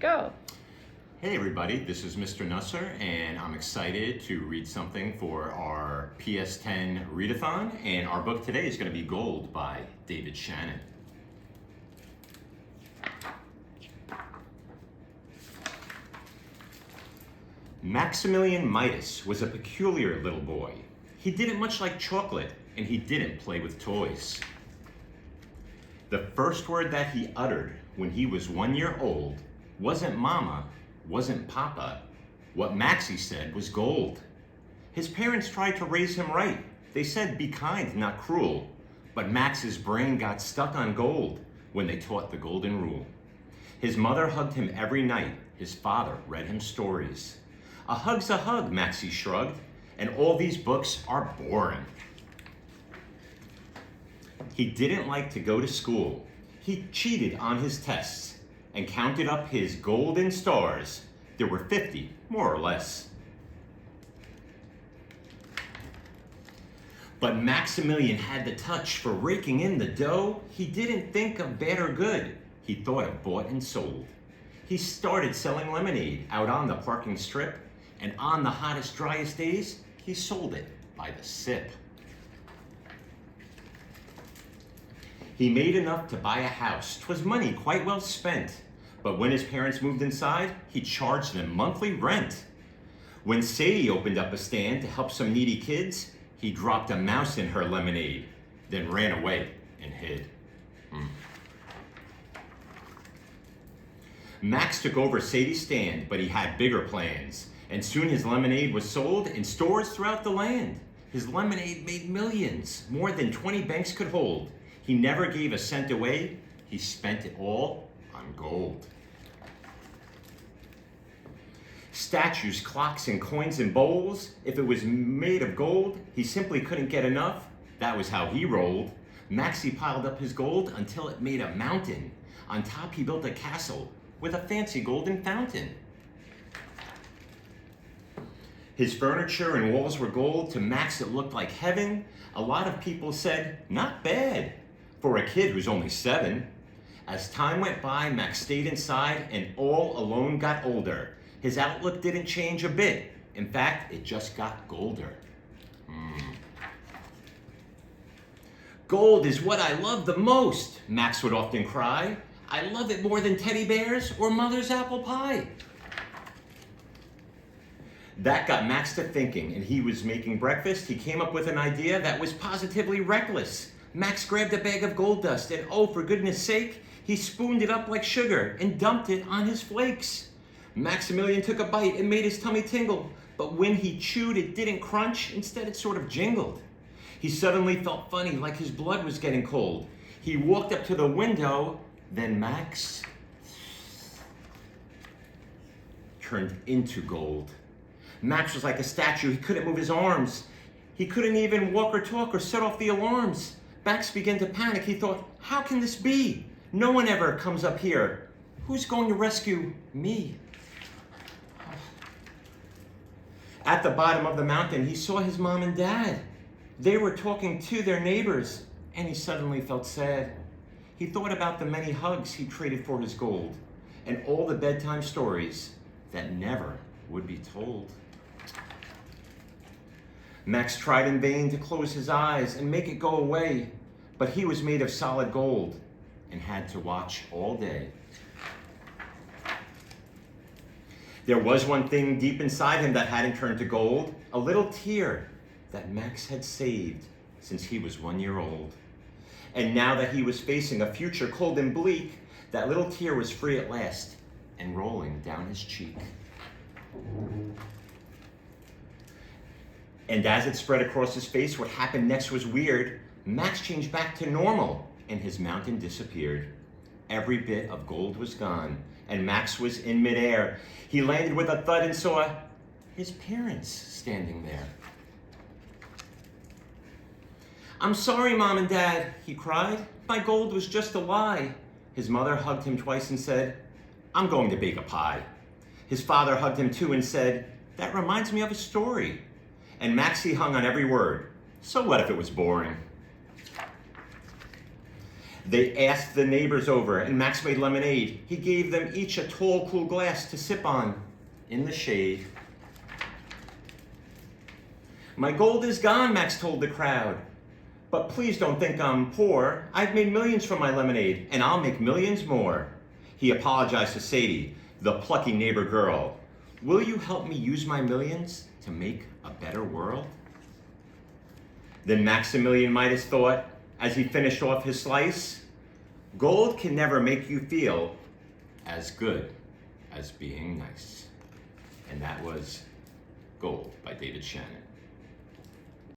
go. Hey everybody, this is Mr. Nusser, and I'm excited to read something for our PS10 Read-a-thon, and our book today is going to be Gold by David Shannon. Maximilian Midas was a peculiar little boy. He didn't much like chocolate, and he didn't play with toys. The first word that he uttered when he was 1 year old wasn't mama, wasn't papa. What Maxie said was gold. His parents tried to raise him right. They said be kind, not cruel. But Max's brain got stuck on gold when they taught the golden rule. His mother hugged him every night. His father read him stories. A hug's a hug, Maxie shrugged, and all these books are boring. He didn't like to go to school. He cheated on his tests and counted up his golden stars. There were 50, more or less. But Maximilian had the touch for raking in the dough. He didn't think of bad or good. He thought of bought and sold. He started selling lemonade out on the parking strip, and on the hottest, driest days, he sold it by the sip. He made enough to buy a house. 'Twas money quite well spent. But when his parents moved inside, he charged them monthly rent. When Sadie opened up a stand to help some needy kids, he dropped a mouse in her lemonade, then ran away and hid. Max took over Sadie's stand, but he had bigger plans. And soon his lemonade was sold in stores throughout the land. His lemonade made millions, more than 20 banks could hold. He never gave a cent away. He spent it all on gold. Statues, clocks, and coins and bowls. If it was made of gold, he simply couldn't get enough. That was how he rolled. Maxie piled up his gold until it made a mountain. On top, he built a castle with a fancy golden fountain. His furniture and walls were gold. To Max, it looked like heaven. A lot of people said, not bad for a kid who's only 7. As time went by, Max stayed inside and all alone got older. His outlook didn't change a bit. In fact, it just got golder. Gold is what I love the most, Max would often cry. I love it more than teddy bears or mother's apple pie. That got Max to thinking, and he was making breakfast. He came up with an idea that was positively reckless. Max grabbed a bag of gold dust, and oh, for goodness sake, he spooned it up like sugar and dumped it on his flakes. Maximilian took a bite and made his tummy tingle, but when he chewed, it didn't crunch. Instead, it sort of jingled. He suddenly felt funny, like his blood was getting cold. He walked up to the window, then Max turned into gold. Max was like a statue. He couldn't move his arms. He couldn't even walk or talk or set off the alarms. Max began to panic. He thought, how can this be? No one ever comes up here. Who's going to rescue me? At the bottom of the mountain, he saw his mom and dad. They were talking to their neighbors, and he suddenly felt sad. He thought about the many hugs he traded for his gold, and all the bedtime stories that never would be told. Max tried in vain to close his eyes and make it go away, but he was made of solid gold and had to watch all day. There was one thing deep inside him that hadn't turned to gold, a little tear that Max had saved since he was 1 year old. And now that he was facing a future cold and bleak, that little tear was free at last and rolling down his cheek. And as it spread across his face, what happened next was weird. Max changed back to normal, and his mountain disappeared. Every bit of gold was gone, and Max was in midair. He landed with a thud and saw his parents standing there. I'm sorry, Mom and Dad, he cried. My gold was just a lie. His mother hugged him twice and said, I'm going to bake a pie. His father hugged him too and said, that reminds me of a story. And Maxie hung on every word. So what if it was boring? They asked the neighbors over, and Max made lemonade. He gave them each a tall, cool glass to sip on in the shade. My gold is gone, Max told the crowd. But please don't think I'm poor. I've made millions from my lemonade, and I'll make millions more. He apologized to Sadie, the plucky neighbor girl. Will you help me use my millions to make a better world? Then Maximilian Midas thought, as he finished off his slice, gold can never make you feel as good as being nice. And that was Gold by David Shannon.